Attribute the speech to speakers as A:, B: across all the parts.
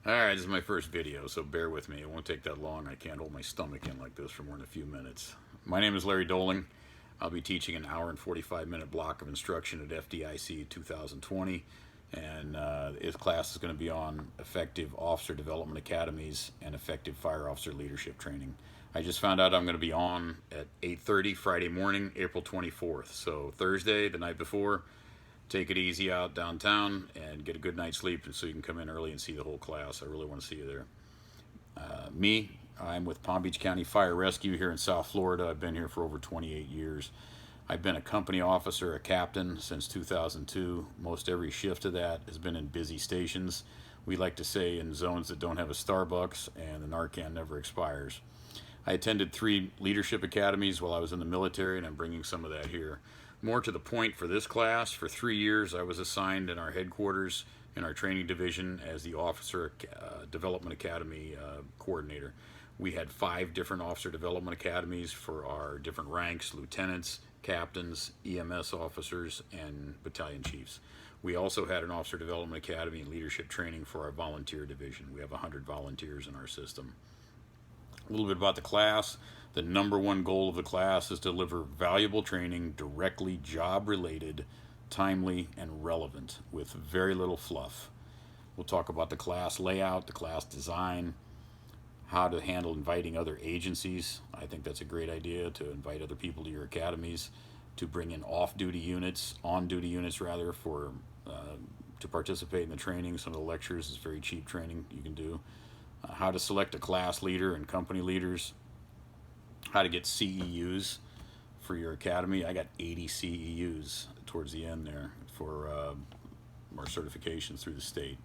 A: Alright, this is my first video, so bear with me. It won't take that long. I can't hold my stomach in like this for more than a few minutes. My name is Larry Doelling. I'll be teaching an hour and 45-minute block of instruction at FDIC 2020. And this class is going to be on effective officer development academies and effective fire officer leadership training. I just found out I'm going to be on at 8:30 Friday morning, April 24th. So Thursday, the night before, take it easy out downtown and get a good night's sleep so you can come in early and see the whole class. I really want to see you there. I'm with Palm Beach County Fire Rescue here in South Florida. I've been here for over 28 years. I've been a company officer, a captain since 2002. Most every shift of that has been in busy stations. We like to say in zones that don't have a Starbucks, and the Narcan never expires. I attended 3 leadership academies while I was in the military, and I'm bringing some of that here. More to the point for this class, for 3 years I was assigned in our headquarters in our training division as the Officer Development Academy coordinator. We had 5 different Officer Development Academies for our different ranks: lieutenants, captains, EMS officers, and battalion chiefs. We also had an Officer Development Academy and leadership training for our volunteer division. We have 100 volunteers in our system. A little bit about the class. The number one goal of the class is to deliver valuable training, directly job related, timely, and relevant, with very little fluff. We'll talk about the class layout, the class design, how to handle inviting other agencies. I think that's a great idea, to invite other people to your academies, to bring in on-duty units rather, to participate in the training. Some of the lectures is very cheap training you can do. How to select a class leader and company leaders, how to get CEUs for your academy. I got 80 CEUs towards the end there for our certifications through the state.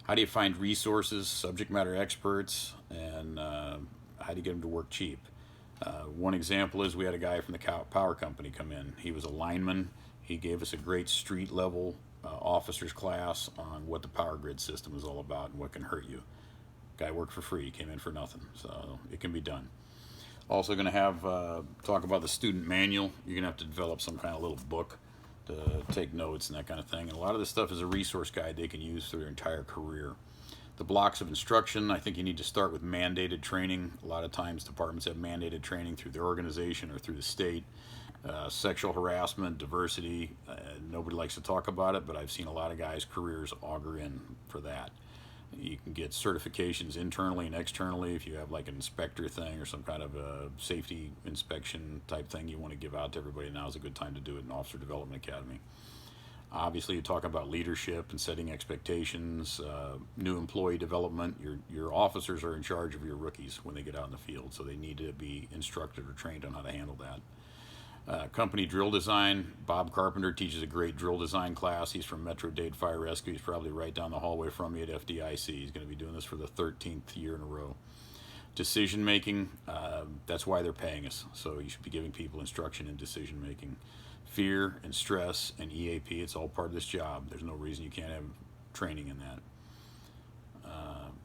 A: How do you find resources, subject matter experts, and how do you get them to work cheap? One example is we had a guy from the power company come in. He was a lineman. He gave us a great street level officers class on what the power grid system is all about and what can hurt you. Guy worked for free, came in for nothing, so it can be done. Also going to have talk about the student manual. You're going to have to develop some kind of little book to take notes and that kind of thing. And a lot of this stuff is a resource guide they can use through their entire career. The blocks of instruction, I think you need to start with mandated training. A lot of times departments have mandated training through their organization or through the state. Sexual harassment, diversity, nobody likes to talk about it, but I've seen a lot of guys' careers augur in for that. You can get certifications internally and externally if you have like an inspector thing or some kind of a safety inspection type thing you want to give out to everybody. Now is a good time to do it in Officer Development Academy. Obviously, you talk about leadership and setting expectations, new employee development. Your officers are in charge of your rookies when they get out in the field, so they need to be instructed or trained on how to handle that. Company drill design. Bob Carpenter teaches a great drill design class. He's from Metro-Dade Fire Rescue. He's probably right down the hallway from me at FDIC. He's going to be doing this for the 13th year in a row. Decision making, that's why they're paying us. So you should be giving people instruction in decision making. Fear and stress and EAP, it's all part of this job. There's no reason you can't have training in that.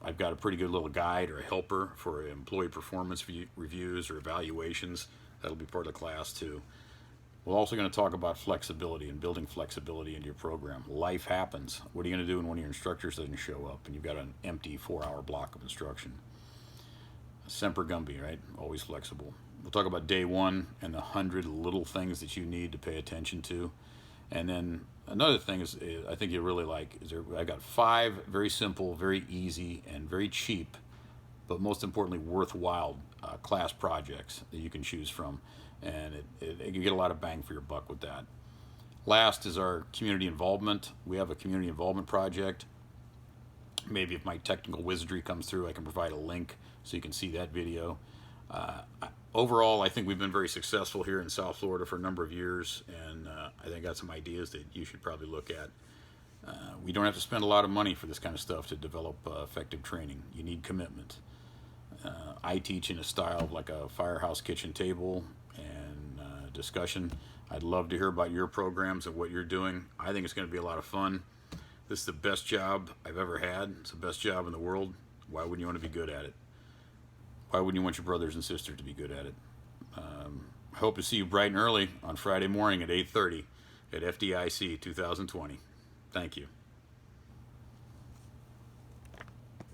A: I've got a pretty good little guide or a helper for employee performance reviews or evaluations. That'll be part of the class too. We're also going to talk about flexibility and building flexibility into your program. Life happens. What are you going to do when one of your instructors doesn't show up and you've got an empty 4-hour block of instruction? Semper Gumby, right? Always flexible. We'll talk about day one and the 100 little things that you need to pay attention to. And then another thing is I think you really like is I got 5 very simple, very easy, and very cheap, but most importantly worthwhile class projects that you can choose from, and you get a lot of bang for your buck with that. Last is our community involvement. We have a community involvement project. Maybe if my technical wizardry comes through, I can provide a link so you can see that video. Overall, I think we've been very successful here in South Florida for a number of years, and I think I got some ideas that you should probably look at. We don't have to spend a lot of money for this kind of stuff to develop effective training. You need commitment. I teach in a style of like a firehouse kitchen table and discussion. I'd love to hear about your programs and what you're doing. I think it's going to be a lot of fun. This is the best job I've ever had. It's the best job in the world. Why wouldn't you want to be good at it? Why wouldn't you want your brothers and sisters to be good at it? I hope to see you bright and early on Friday morning at 8:30 at FDIC 2020. Thank you.